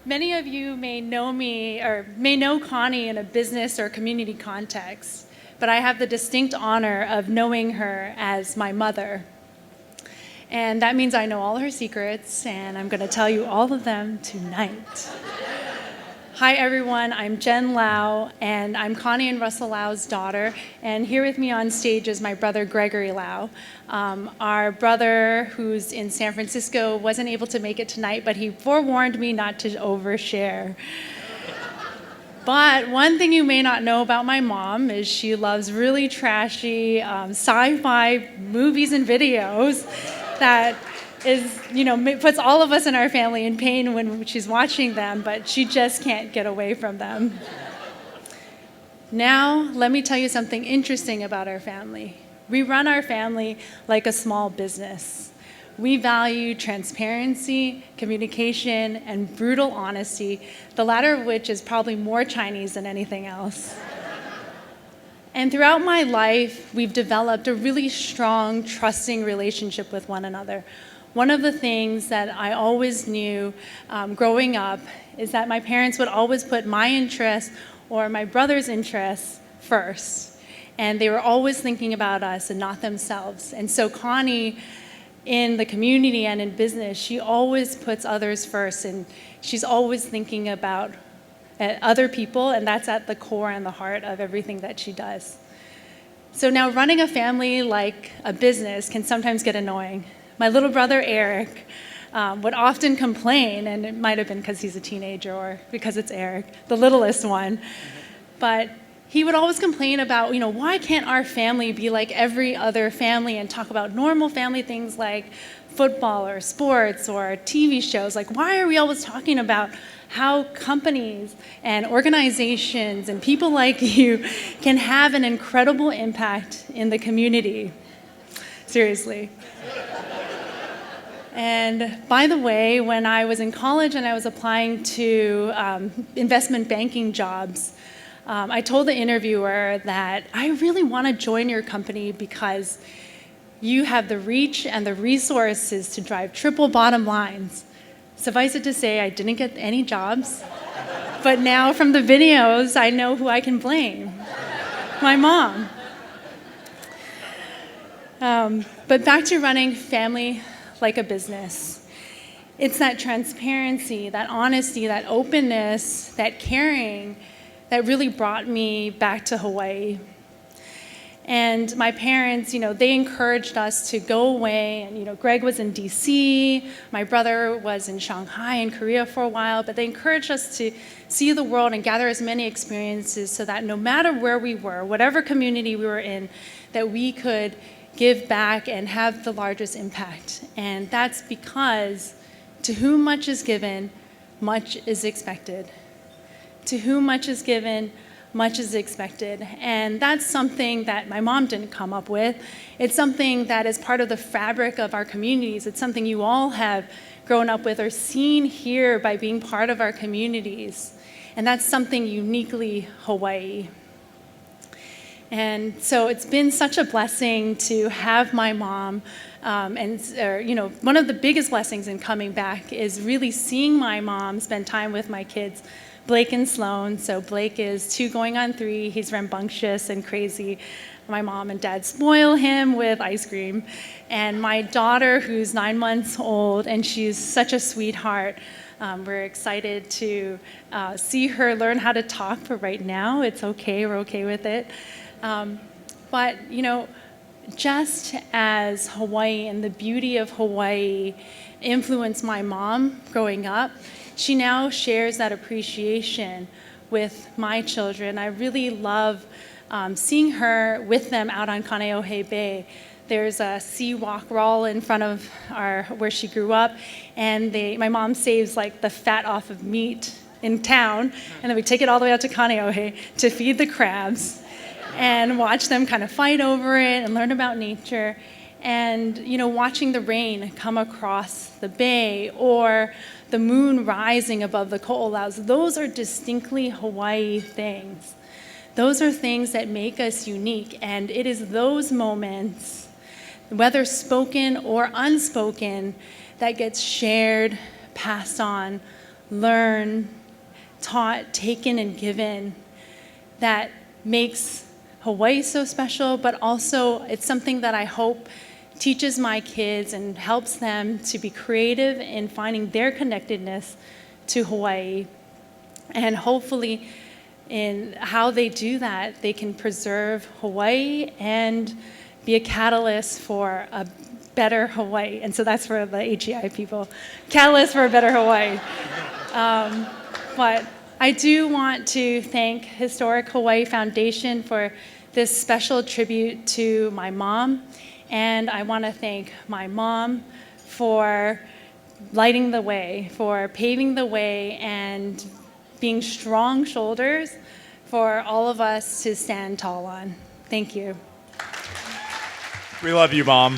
Many of you may know me or may know Connie in a business or community context, but I have the distinct honor of knowing her as my mother. And that means I know all her secrets, and I'm going to tell you all of them tonight. Hi, everyone. I'm Jen Lau, and I'm Connie and Russell Lau's daughter. And here with me on stage is my brother, Gregory Lau. Our brother, who's in San Francisco, wasn't able to make it tonight, but he forewarned me not to overshare. But one thing you may not know about my mom is she loves really trashy sci-fi movies and videos that puts all of us in our family in pain when she's watching them, but she just can't get away from them. Now, let me tell you something interesting about our family. We run our family like a small business. We value transparency, communication, and brutal honesty, the latter of which is probably more Chinese than anything else. And throughout my life, we've developed a really strong, trusting relationship with one another. One of the things that I always knew growing up is that my parents would always put my interests or my brother's interests first. And they were always thinking about us and not themselves. And so Connie, in the community and in business, she always puts others first. And she's always thinking about other people, and that's at the core and the heart of everything that she does. So now running a family like a business can sometimes get annoying. My little brother, Eric, would often complain, and it might have been because he's a teenager or because it's Eric, the littlest one, but he would always complain about, why can't our family be like every other family and talk about normal family things like football or sports or TV shows? Like, why are we always talking about how companies and organizations and people like you can have an incredible impact in the community? Seriously. And by the way, when I was in college and I was applying to investment banking jobs, I told the interviewer that I really want to join your company because you have the reach and the resources to drive triple bottom lines. Suffice it to say, I didn't get any jobs, but now from the videos, I know who I can blame. My mom. But back to running family like a business. It's that transparency, that honesty, that openness, that caring that really brought me back to Hawaii. And my parents, they encouraged us to go away. And, Greg was in DC. My brother was in Shanghai and Korea for a while. But they encouraged us to see the world and gather as many experiences so that no matter where we were, whatever community we were in, that we could give back and have the largest impact. And that's because to whom much is given, much is expected. To whom much is given, much is expected. And that's something that my mom didn't come up with. It's something that is part of the fabric of our communities. It's something you all have grown up with or seen here by being part of our communities. And that's something uniquely Hawaii. And so it's been such a blessing to have my mom. One of the biggest blessings in coming back is really seeing my mom spend time with my kids, Blake and Sloan. So Blake is 2 going on 3. He's rambunctious and crazy. My mom and dad spoil him with ice cream. And my daughter, who's 9 months old, and she's such a sweetheart. We're excited to see her learn how to talk, but right now it's okay. We're okay with it. But just as Hawaii and the beauty of Hawaii influenced my mom growing up, she now shares that appreciation with my children. I really love seeing her with them out on Kaneohe Bay. There's a sea walk wall in front of where she grew up, and my mom saves like the fat off of meat in town, and then we take it all the way out to Kaneohe to feed the crabs and watch them kind of fight over it and learn about nature. And watching the rain come across the bay or the moon rising above the ko'olaus, those are distinctly Hawaii things. Those are things that make us unique, and it is those moments, whether spoken or unspoken, that gets shared, passed on, learn, taught, taken, and given that makes Hawaii so special, but also it's something that I hope teaches my kids and helps them to be creative in finding their connectedness to Hawaii. And hopefully in how they do that, they can preserve Hawaii and be a catalyst for a better Hawaii. And so that's for the HEI people, catalyst for a better Hawaii. But I do want to thank Historic Hawaii Foundation for this special tribute to my mom. And I want to thank my mom for lighting the way, for paving the way and being strong shoulders for all of us to stand tall on. Thank you. We love you, Mom.